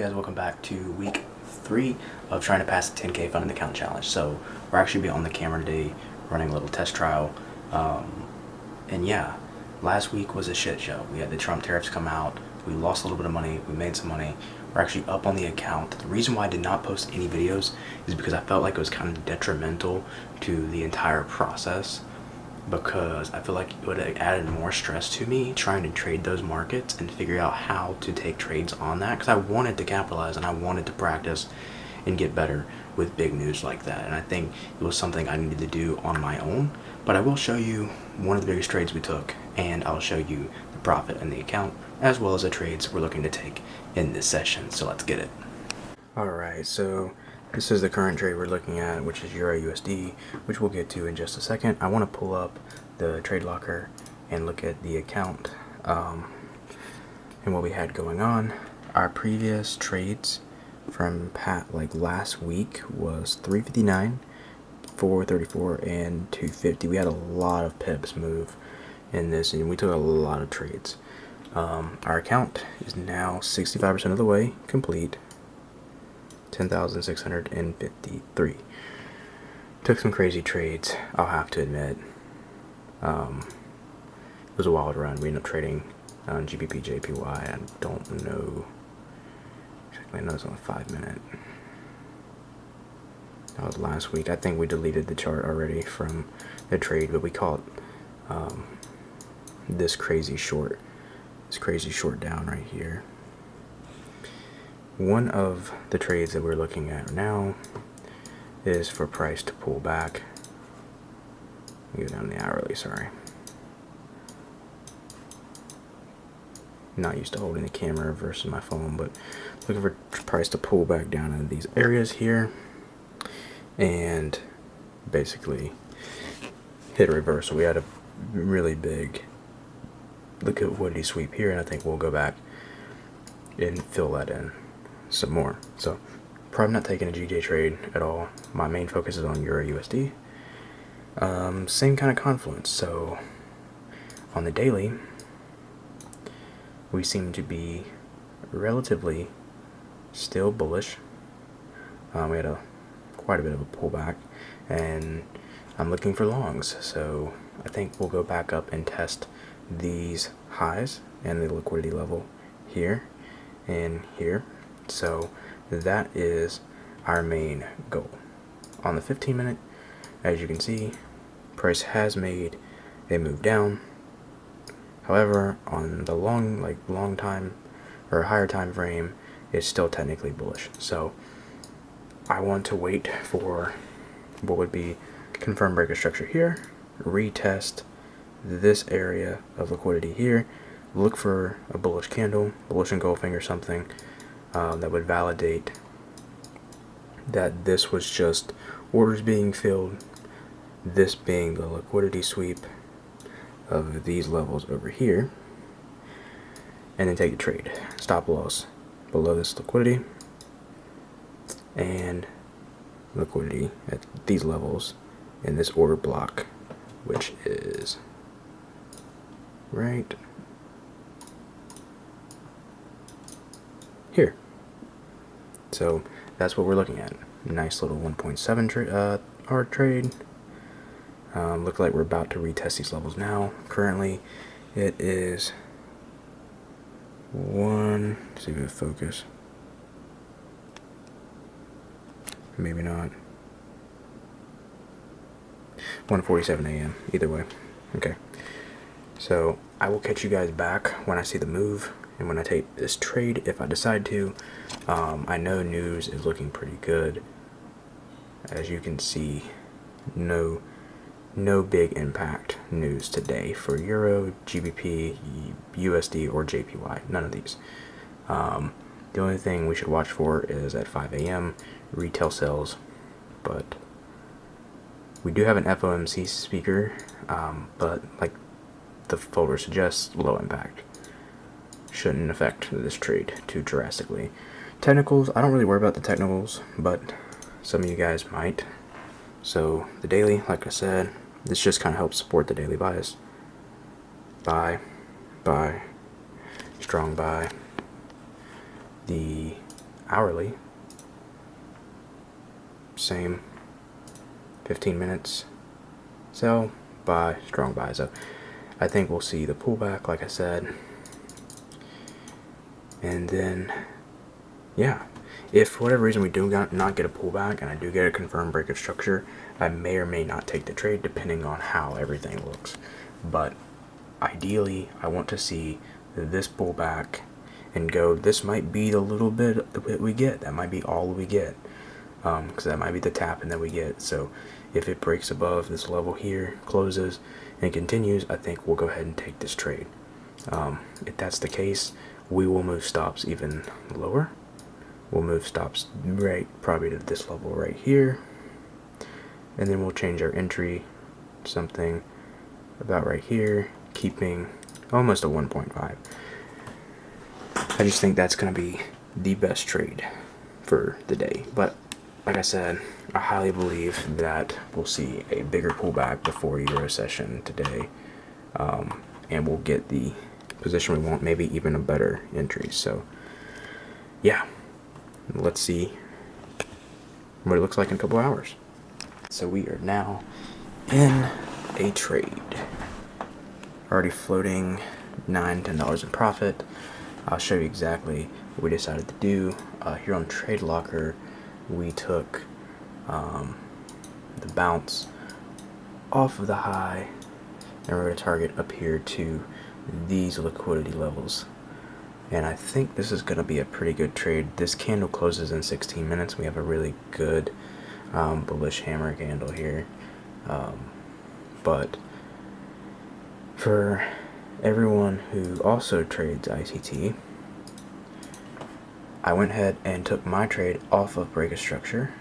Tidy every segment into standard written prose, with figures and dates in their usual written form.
guys? Welcome back to week 3 of trying to pass the 10K funded account challenge. So we're actually be on the camera today running a little test trial. And yeah, last week was a shit show. We had the Trump tariffs come out. We lost a little bit of money. We made some money. We're actually up on the account. The reason why I did not post any videos is because I felt like it was kind of detrimental to the entire process, because I feel like it would have added more stress to me trying to trade those markets and figure out how to take trades on that, because I wanted to capitalize and I wanted to practice and get better with big news like that. And I think it was something I needed to do on my own. But I will show you one of the biggest trades we took, and I'll show you the profit in the account as well as the trades we're looking to take in this session. So let's get it. Alright, so this is the current trade we're looking at, which is Euro USD, which we'll get to in just a second. I want to pull up the trade locker and look at the account and what we had going on. Our previous trades from last week was 359, 434, and 250. We had a lot of pips move in this, and we took a lot of trades. Our account is now 65% of the way complete. 10,653. Took some crazy trades, I'll have to admit. It was a wild run. We ended up trading on GBP JPY. I don't know exactly. I know it's only 5 minute. That was last week. I think we deleted the chart already from the trade, but we caught this crazy short down right here. One of the trades that we're looking at now is for price to pull back. Go down the hourly, sorry. Not used to holding the camera versus my phone, but looking for price to pull back down in these areas here and basically hit a reversal. We had a really big liquidity sweep here, and I think we'll go back and fill that in some more. So probably not taking a GJ trade at all. My main focus is on Euro USD. Same kind of confluence. So on the daily, we seem to be relatively still bullish. We had quite a bit of a pullback, and I'm looking for longs. So I think we'll go back up and test these highs and the liquidity level here and here. So that is our main goal. On the 15 minute, as you can see, price has made a move down. However, on the long time or higher time frame, it's still technically bullish. So I want to wait for what would be confirmed breaker structure here, retest this area of liquidity here, look for a bullish candle, bullish engulfing or something that would validate that this was just orders being filled, this being the liquidity sweep of these levels over here, and then take the trade. Stop loss below this liquidity and liquidity at these levels in this order block, which is right here. So that's what we're looking at. Nice little 1.7 hour trade. Look like we're about to retest these levels now. Currently, it is let's see if it focus. Maybe not. 1:47 a.m. Either way. Okay. So I will catch you guys back when I see the move and when I take this trade, if I decide to. I know news is looking pretty good. As you can see, no big impact news today for Euro, GBP, USD, or JPY. None of these. The only thing we should watch for is at 5 a.m. retail sales, but we do have an FOMC speaker, but like the folder suggests, low impact. Shouldn't affect this trade too drastically. Technicals, I don't really worry about the technicals, but some of you guys might. So the daily, like I said, this just kind of helps support the daily bias. Buy, strong buy. The hourly, same 15 minutes, sell, buy, strong buy. So I think we'll see the pullback, like I said, and then yeah, if for whatever reason we do not get a pullback and I do get a confirmed break of structure, I may or may not take the trade depending on how everything looks. But ideally, I want to see this pullback and go, this might be the little bit that we get. That might be all we get, because that might be the tap and that we get. So if it breaks above this level here, closes, and continues, I think we'll go ahead and take this trade. If that's the case, we will move stops even lower. We'll move stops right probably to this level right here, and then we'll change our entry to something about right here, keeping almost a 1.5. I just think that's going to be the best trade for the day. But like I said, I highly believe that we'll see a bigger pullback before Euro session today, and we'll get the position we want, maybe even a better entry. So yeah, let's see what it looks like in a couple hours. So we are now in a trade, already floating $9-10 in profit. I'll show you exactly what we decided to do. Here on Trade Locker, we took the bounce off of the high, and we're going to target up here to these liquidity levels. And I think this is going to be a pretty good trade. This candle closes in 16 minutes. We have a really good bullish hammer candle here. But for everyone who also trades ICT, I went ahead and took my trade off of break of structure.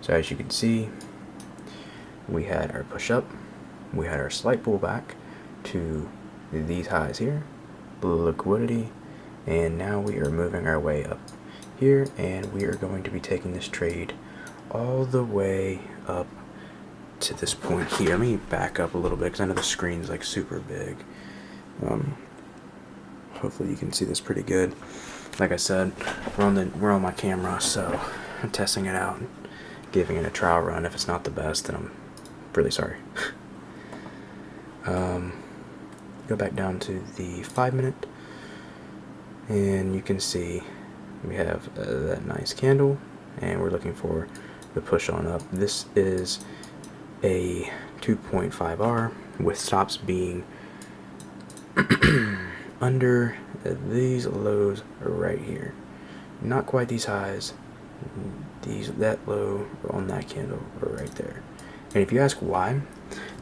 So as you can see, we had our push up, we had our slight pullback to these highs here, liquidity, and now we are moving our way up here, and we are going to be taking this trade all the way up to this point here. Let me back up a little bit because I know the screen's like super big. Hopefully you can see this pretty good. Like I said, we're on my camera, so I'm testing it out, giving it a trial run. If it's not the best, then I'm really sorry. Go back down to the 5 minute, and you can see we have that nice candle, and we're looking for the push on up. This is a 2.5R with stops being under these lows right here, not quite these highs, that low on that candle right there. And if you ask why,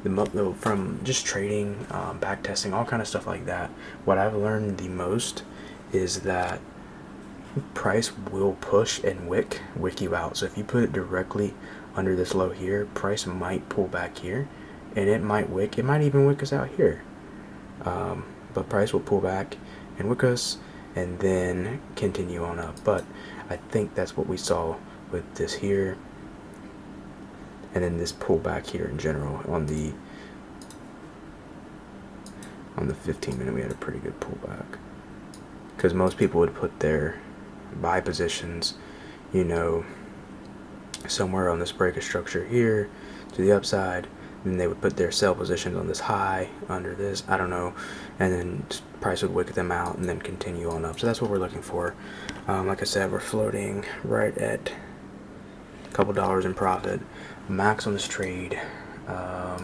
from just trading, back testing, all kind of stuff like that, what I've learned the most is that price will push and wick you out. So if you put it directly under this low here, price might pull back here, and it might even wick us out here. But price will pull back and wick us, and then continue on up. But I think that's what we saw with this here, and then this pullback here in general. On the 15 minute, we had a pretty good pullback, because most people would put their buy positions, somewhere on this break of structure here to the upside. Then they would put their sell positions on this high, under this, I don't know, and then price would wick them out and then continue on up. So that's what we're looking for. Like I said, we're floating right at a couple dollars in profit. Max on this trade, I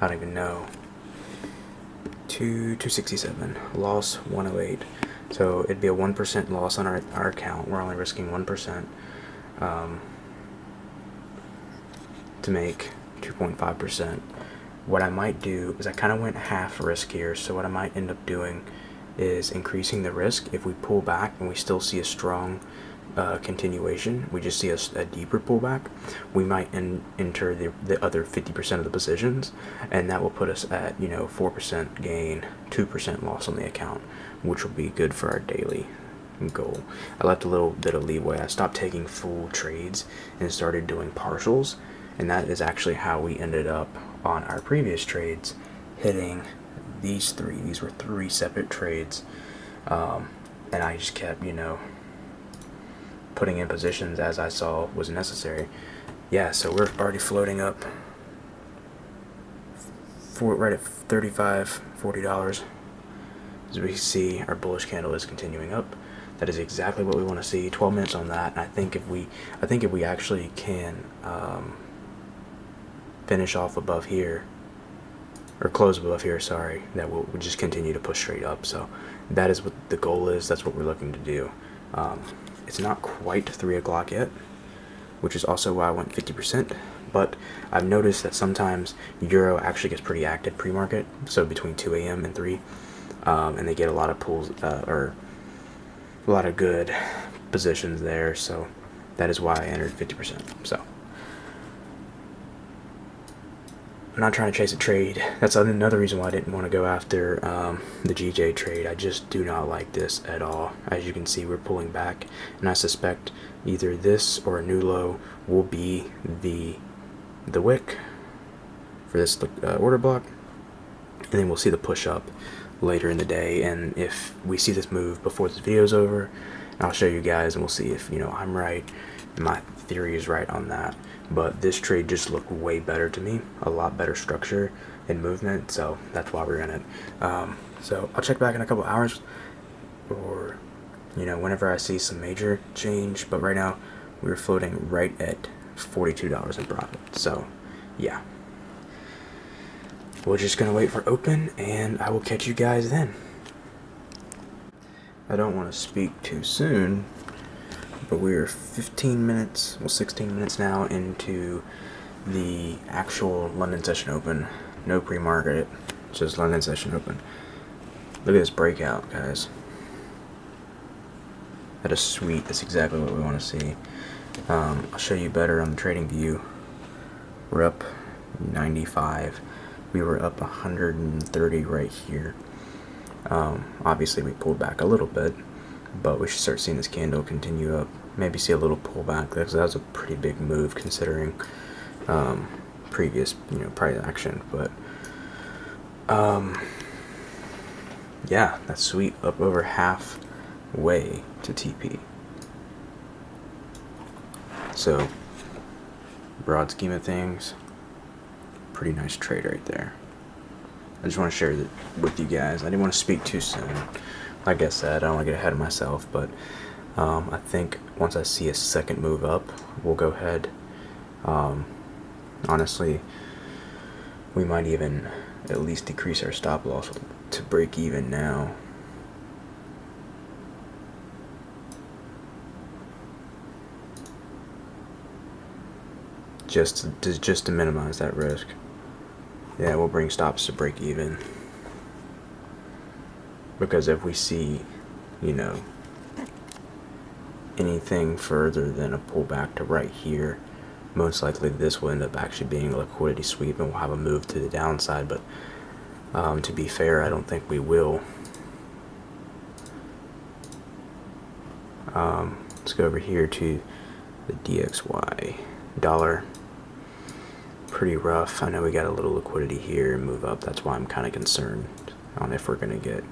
don't even know, 267, loss 108. So it'd be a 1% loss on our account. We're only risking 1% to make 2.5%. What I might do is I kind of went half risk here. So what I might end up doing is increasing the risk. If we pull back and we still see a strong continuation, we just see a deeper pullback, we might enter the other 50% of the positions, and that will put us at 4% gain, 2% loss on the account, which will be good for our daily goal. I left a little bit of leeway. I stopped taking full trades and started doing partials, and that is actually how we ended up on our previous trades hitting these three. These were three separate trades, and I just kept putting in positions as I saw was necessary. Yeah, so we're already floating up right at $35-40. As we see, our bullish candle is continuing up. That is exactly what we want to see. 12 minutes on that. And I think if we actually can finish off above here, or close above here, sorry, that we'll just continue to push straight up. So that is what the goal is. That's what we're looking to do. It's not quite 3 o'clock yet, which is also why I went 50%. But I've noticed that sometimes Euro actually gets pretty active pre-market, so between 2 a.m. and 3, and they get a lot of pulls, or a lot of good positions there, so that is why I entered 50%. So I'm not trying to chase a trade. That's another reason why I didn't want to go after the GJ trade. I just do not like this at all. As you can see, we're pulling back, and I suspect either this or a new low will be the wick for this order block, and then we'll see the push up later in the day. And if we see this move before this video is over, I'll show you guys, and we'll see if I'm right, my theory is right on that. But this trade just looked way better to me, a lot better structure and movement, so that's why we're in it. So I'll check back in a couple hours, or whenever I see some major change. But right now we're floating right at $42 in profit. So yeah, we're just gonna wait for open, and I will catch you guys then. I don't want to speak too soon, but we're 15 minutes, well 16 minutes now into the actual London session open. No pre-market, just London session open. Look at this breakout, guys. That is sweet. That's exactly what we want to see. I'll show you better on the trading view. We're up 95. We were up 130 right here. Obviously we pulled back a little bit, but we should start seeing this candle continue up. Maybe see a little pullback. That was a pretty big move considering previous price action. But yeah, that's sweet. Up over halfway to TP. So broad scheme of things, pretty nice trade right there. I just want to share that with you guys. I didn't want to speak too soon. Like I said, I don't want to get ahead of myself, but I think once I see a second move up, we'll go ahead. Honestly, we might even at least decrease our stop loss to break even now. Just to minimize that risk. Yeah, we'll bring stops to break even. Because if we see, anything further than a pullback to right here, most likely this will end up actually being a liquidity sweep, and we'll have a move to the downside. But to be fair, I don't think we will. Let's go over here to the DXY dollar. Pretty rough. I know we got a little liquidity here and move up. That's why I'm kind of concerned on if we're going to get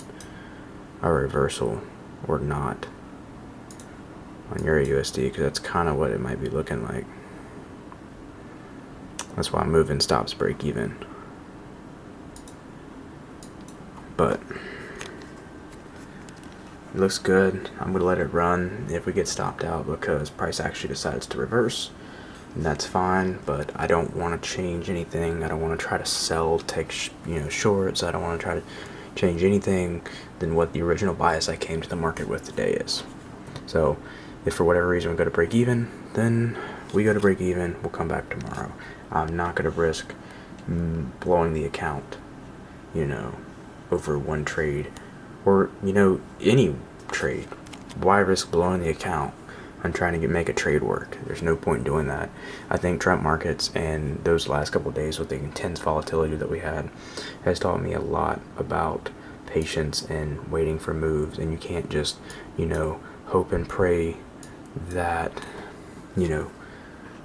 a reversal or not on Euro USD, because that's kind of what it might be looking like. That's why I'm moving stops break even. But it looks good. I'm going to let it run if we get stopped out, because price actually decides to reverse. And that's fine, but I don't want to change anything. I don't want to try to sell, take shorts. I don't want to try to change anything than what the original bias I came to the market with today is. So if for whatever reason we go to break even, then we go to break even. We'll come back tomorrow. I'm not going to risk blowing the account, over one trade, or any trade. Why risk blowing the account? I'm trying to make a trade work. There's no point in doing that. I think Trump markets and those last couple of days with the intense volatility that we had has taught me a lot about patience and waiting for moves. And you can't just, hope and pray that,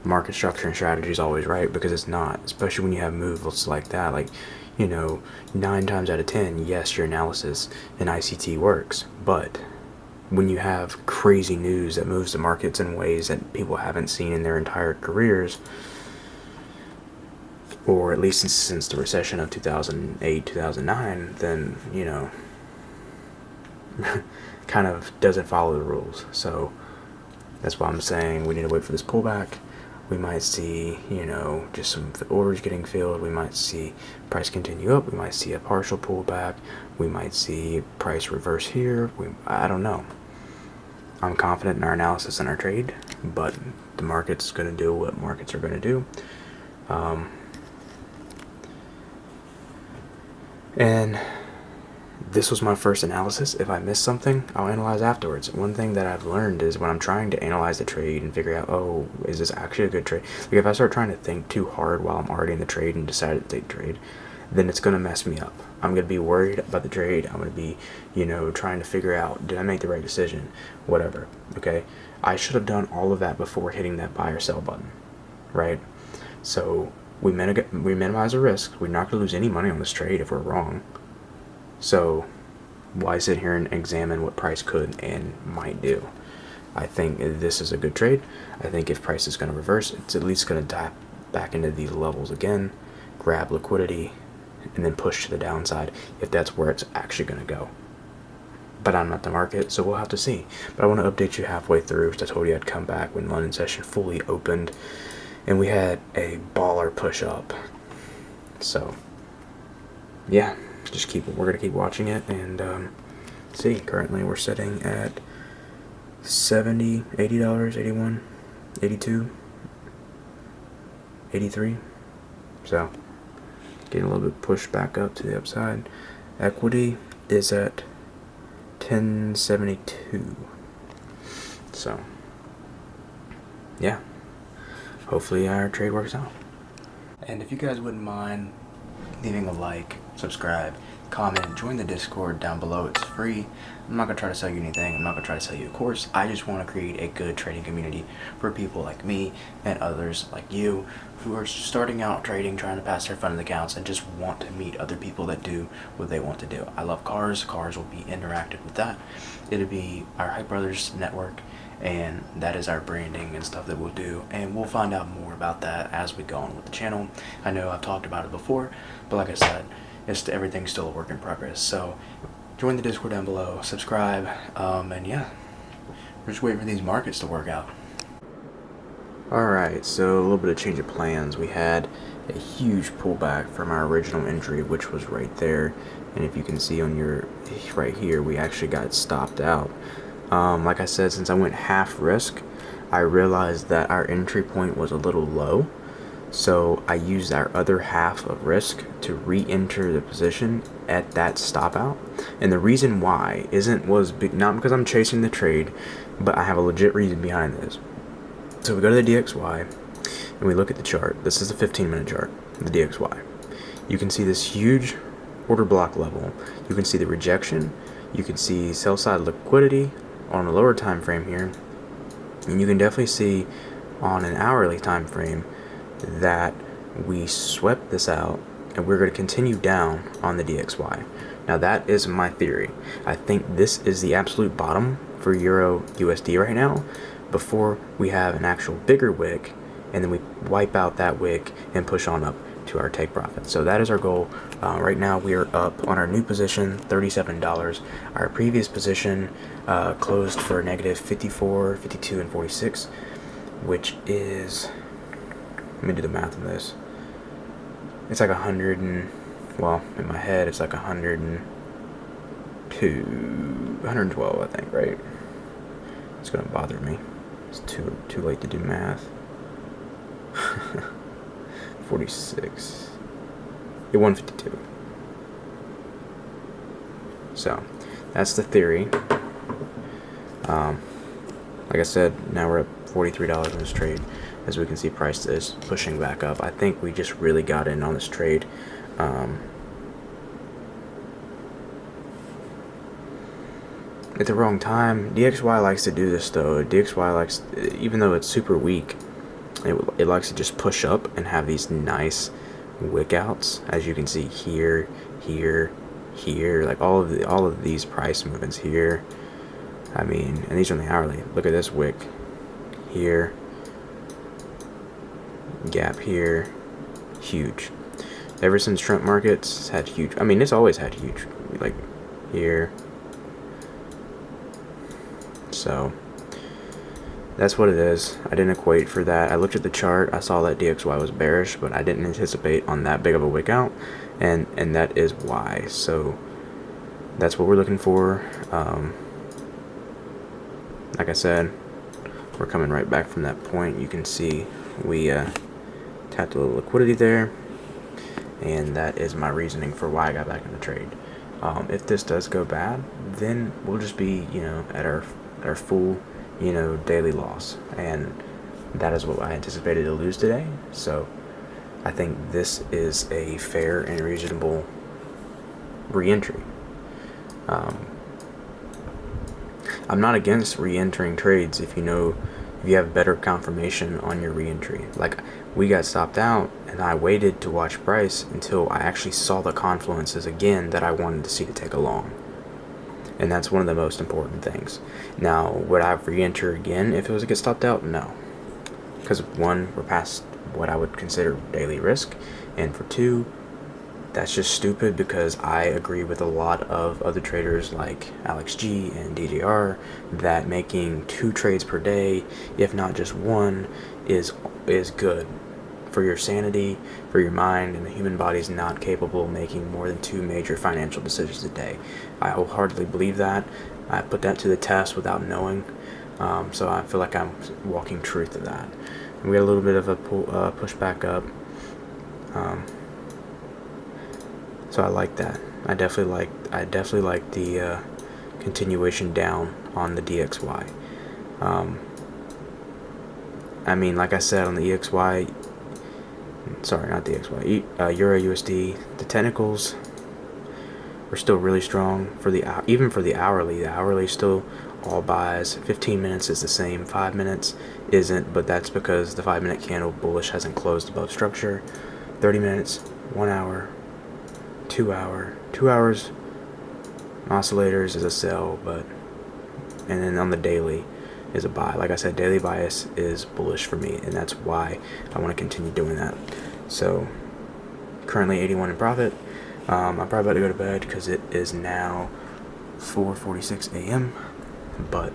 market structure and strategy is always right, because it's not, especially when you have moves like that. Like, 9 times out of 10, yes, your analysis in ICT works, but when you have crazy news that moves the markets in ways that people haven't seen in their entire careers, or at least since the recession of 2008, 2009, then, kind of doesn't follow the rules. So that's why I'm saying we need to wait for this pullback. We might see, just some orders getting filled. We might see price continue up. We might see a partial pullback. We might see price reverse here. I don't know. I'm confident in our analysis and our trade, but the market's going to do what markets are going to do. And this was my first analysis. If I miss something, I'll analyze afterwards. One thing that I've learned is when I'm trying to analyze the trade and figure out, oh, is this actually a good trade? Like if I start trying to think too hard while I'm already in the trade and decide to take trade, then it's going to mess me up. I'm going to be worried about the trade. I'm going to be, trying to figure out, did I make the right decision? Whatever, okay? I should have done all of that before hitting that buy or sell button, right? So we minimize the risk. We're not going to lose any money on this trade if we're wrong. So why sit here and examine what price could and might do? I think this is a good trade. I think if price is going to reverse, it's at least going to tap back into these levels again, grab liquidity, and then push to the downside if that's where it's actually going to go. But I'm not the market, so we'll have to see. But I want to update you halfway through, because I told you I'd come back when London session fully opened, and we had a baller push up. So, yeah. We're gonna keep watching it and see. Currently we're sitting at $70, $80, 81, 82, 83. So getting a little bit pushed back up to the upside. Equity is at 1072. So yeah, hopefully our trade works out. And if you guys wouldn't mind leaving a like, subscribe, comment, join the Discord down below. It's free. I'm not going to try to sell you anything. I'm not going to try to sell you a course. I just want to create a good trading community for people like me and others like you who are starting out trading, trying to pass their funded accounts, and just want to meet other people that do what they want to do. I love cars. Cars will be interactive with that. It'll be our Hype Brothers network, and that is our branding and stuff that we'll do, and we'll find out more about that as we go on with the channel. I know I've talked about it before, but like I said, everything's still a work in progress. So join the Discord down below, subscribe, and yeah, we're just waiting for these markets to work out. Alright, so a little bit of change of plans. We had a huge pullback from our original entry, which was right there, and if you can see on your right here, we actually got stopped out. Like I said, since I went half risk, I realized that our entry point was a little low, so I used our other half of risk to re-enter the position at that stop out. And the reason why not because I'm chasing the trade, but I have a legit reason behind this. So we go to the DXY and we look at the chart. This is a 15-minute chart, the DXY. You can see this huge order block level. You can see the rejection. You can see sell side liquidity on a lower time frame here, and you can definitely see on an hourly time frame that we swept this out, and we're going to continue down on the DXY. Now that is my theory. I think this is the absolute bottom for Euro USD right now, before we have an actual bigger wick, and then we wipe out that wick and push on up to our take profit. So that is our goal. Right now we are up on our new position, $37. Our previous position closed for negative 54, 52, and 46, which is, let me do the math on this. It's like 100 and, well, in my head it's like 102, 112, I think, right? It's gonna bother me. It's too late to do math. 46. Yeah, 152. So that's the theory. Like I said, now we're at $43 in this trade. As we can see, price is pushing back up. I think we just really got in on this trade. At the wrong time. DXY likes to do this though. DXY likes, even though it's super weak, it likes to just push up and have these nice wick outs, as you can see here, here, here, like all of these price movements here. I mean, and these are on the hourly. Look at this wick here, gap here, huge. Ever since Trump markets, it's had huge. I mean, it's always had huge, like here. So that's what it is. I didn't equate for that. I looked at the chart. I saw that DXY was bearish, but I didn't anticipate on that big of a wick out, and that is why. So that's what we're looking for. Like I said, we're coming right back from that point. You can see we tapped a little liquidity there, and that is my reasoning for why I got back in the trade. If this does go bad, then we'll just be, at our full, daily loss, and that is what I anticipated to lose today. So I think this is a fair and reasonable re-entry. I'm not against re-entering trades if you have better confirmation on your re-entry. Like, we got stopped out, and I waited to watch price until I actually saw the confluences again that I wanted to see to take a long. And that's one of the most important things. Now, would I re-enter again if it was to get stopped out? No. Because one, we're past what I would consider daily risk, and for two, that's just stupid, because I agree with a lot of other traders like Alex G and DJR that making 2 trades per day, if not just one, is good for your sanity, for your mind, and the human body is not capable of making more than 2 major financial decisions a day. I wholeheartedly believe that. I put that to the test without knowing, so I feel like I'm walking truth to that. And we got a little bit of a push back up. So I like that. I definitely like the continuation down on the DXY. I mean, like I said on the EXY, sorry, not the XY, Euro USD, the technicals are still really strong for even for the hourly. The hourly still all buys. 15 minutes is the same. 5 minutes isn't, but that's because the 5-minute candle bullish hasn't closed above structure. 30 minutes, 1 hour. 2 hours oscillators is a sell, and then on the daily is a buy. Like I said, daily bias is bullish for me, and that's why I want to continue doing that. So currently 81 in profit. I'm probably about to go to bed because it is now 4:46 a.m. but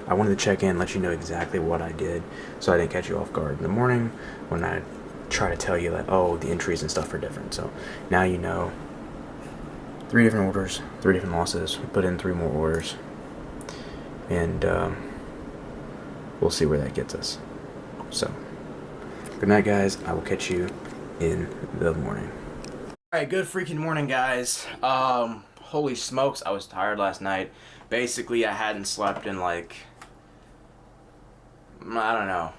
I wanted to check in, let you know exactly what I did, so I didn't catch you off guard in the morning when I try to tell you that, oh, the entries and stuff are different. So now you know. 3 different orders, 3 different losses. We put in 3 more orders, and we'll see where that gets us. So, good night, guys. I will catch you in the morning. Alright, good freaking morning, guys. Holy smokes, I was tired last night. Basically, I hadn't slept in, like, I don't know,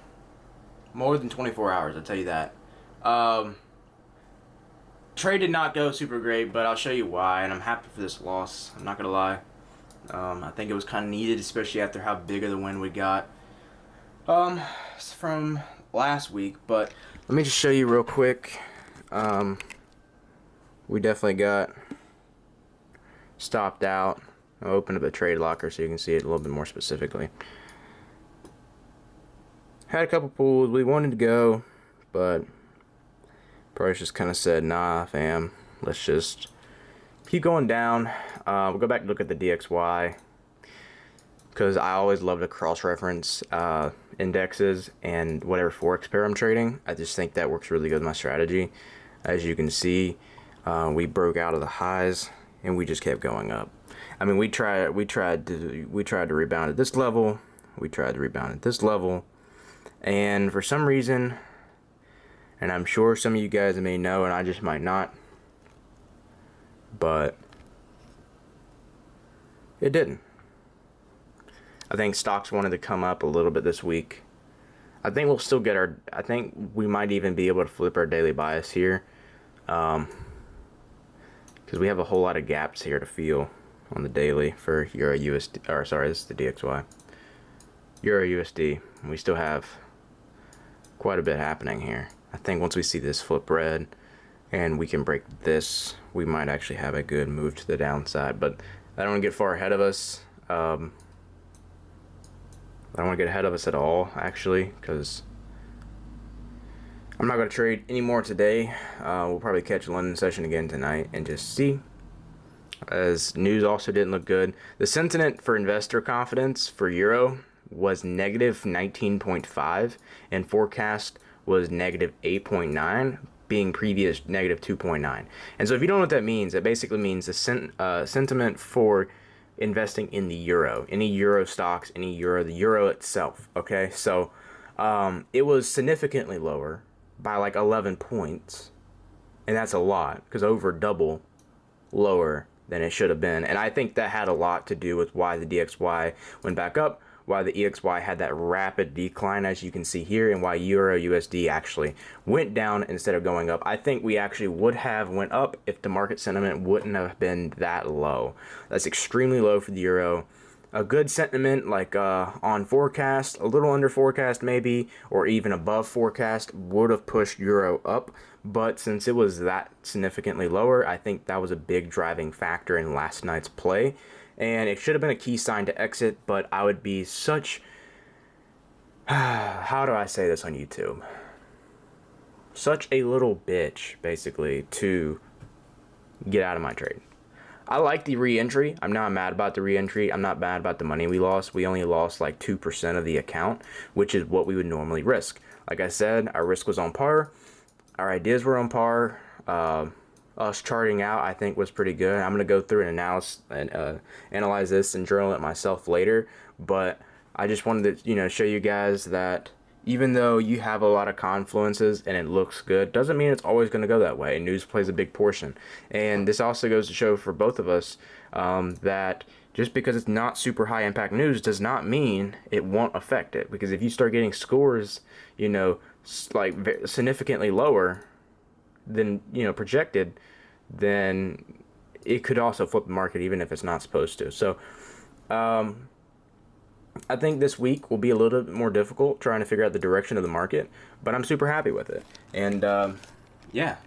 more than 24 hours, I'll tell you that. Trade did not go super great, but I'll show you why, and I'm happy for this loss. I'm not gonna lie. I think it was kind of needed, especially after how big of the win we got from last week. But let me just show you real quick. We definitely got stopped out. I'll open up the trade locker so you can see it a little bit more specifically. Had a couple pools we wanted to go, but price just kind of said, nah, fam, let's just keep going down. We'll go back and look at the DXY, because I always love to cross-reference indexes and whatever Forex pair I'm trading. I just think that works really good with my strategy. As you can see, we broke out of the highs and we just kept going up. I mean, we tried to rebound at this level. We tried to rebound at this level, and for some reason, and I'm sure some of you guys may know, and I just might not, but it didn't. I think stocks wanted to come up a little bit this week. I think we'll still get I think we might even be able to flip our daily bias here, because we have a whole lot of gaps here to feel on the daily for Euro USD, or sorry, this is the DXY. Euro USD, we still have quite a bit happening here. I think once we see this flip red and we can break this, we might actually have a good move to the downside, but I don't want to get far ahead of us. I don't want to get ahead of us at all, actually, because I'm not going to trade anymore today. We'll probably catch a London session again tonight and just see. As news also didn't look good. The sentiment for investor confidence for Euro was negative 19.5 and forecast was negative 8.9, being previous negative 2.9. And so if you don't know what that means, it basically means the sentiment for investing in the euro, any euro stocks, any euro, the euro itself. Okay, so it was significantly lower by like 11 points, and that's a lot because over double lower than it should have been. And I think that had a lot to do with why the DXY went back up, why the EXY had that rapid decline, as you can see here, and why Euro USD actually went down instead of going up. I think we actually would have went up if the market sentiment wouldn't have been that low. That's extremely low for the Euro. A good sentiment like on forecast, a little under forecast maybe, or even above forecast would have pushed Euro up. But since it was that significantly lower, I think that was a big driving factor in last night's play. And it should have been a key sign to exit, but I would be such... how do I say this on YouTube? Such a little bitch, basically, to get out of my trade. I like the re-entry. I'm not mad about the re-entry. I'm not mad about the money we lost. We only lost like 2% of the account, which is what we would normally risk. Like I said, our risk was on par. Our ideas were on par. Us charting out, I think, was pretty good. I'm going to go through and analyze this and journal it myself later. But I just wanted to, show you guys that even though you have a lot of confluences and it looks good, doesn't mean it's always going to go that way. And news plays a big portion. And this also goes to show for both of us that just because it's not super high impact news does not mean it won't affect it. Because if you start getting scores, like significantly lower than projected, then it could also flip the market even if it's not supposed to. So I think this week will be a little bit more difficult trying to figure out the direction of the market, but I'm super happy with it. And yeah,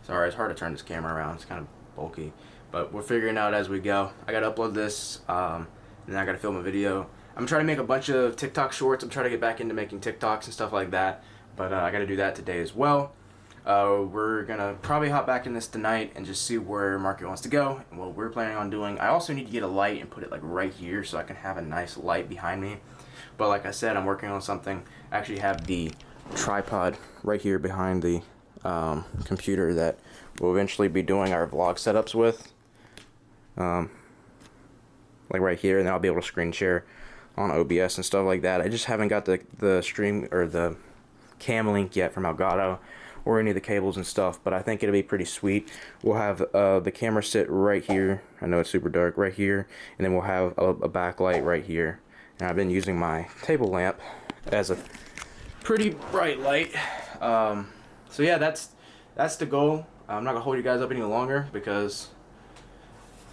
sorry, it's hard to turn this camera around, it's kind of bulky, but we're figuring out as we go. I gotta upload this and then I gotta film a video. I'm trying to make a bunch of TikTok shorts. I'm trying to get back into making TikToks and stuff like that, but I gotta do that today as well. We're gonna probably hop back in this tonight and just see where market wants to go and what we're planning on doing. I also need to get a light and put it like right here so I can have a nice light behind me. But like I said, I'm working on something. I actually have the tripod right here behind the computer that we'll eventually be doing our vlog setups with. Like right here, and then I'll be able to screen share on OBS and stuff like that. I just haven't got the stream or the cam link yet from Elgato or any of the cables and stuff, but I think it'll be pretty sweet. We'll have the camera sit right here. I know it's super dark right here, and then we'll have a backlight right here. And I've been using my table lamp as a pretty bright light. So yeah, that's the goal. I'm not gonna hold you guys up any longer because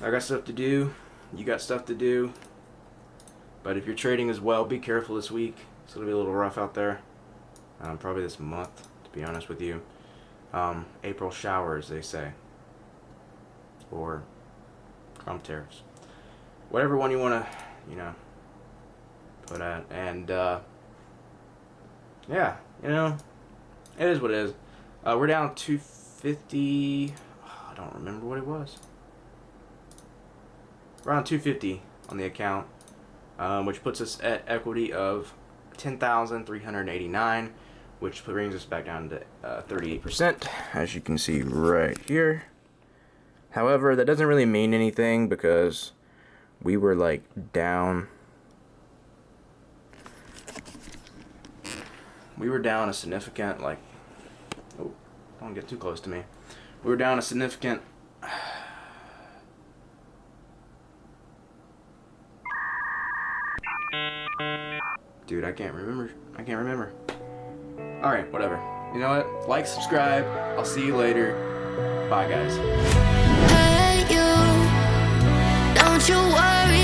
I got stuff to do. You got stuff to do. But if you're trading as well, be careful this week. It's gonna be a little rough out there. Probably this month, to be honest with you. April showers, they say, or Trump tariffs, whatever one you want to put at. And yeah, it is what it is. We're down 250. I don't remember what it was. Around 250 on the account, which puts us at equity of 10,389, which brings us back down to 38%, as you can see right here. However, that doesn't really mean anything because we were like down. We were down a significant, like, oh, don't get too close to me. We were down a significant. Dude, I can't remember. Alright, whatever. You know what? Like, subscribe. I'll see you later. Bye, guys. Hey, you, don't you worry.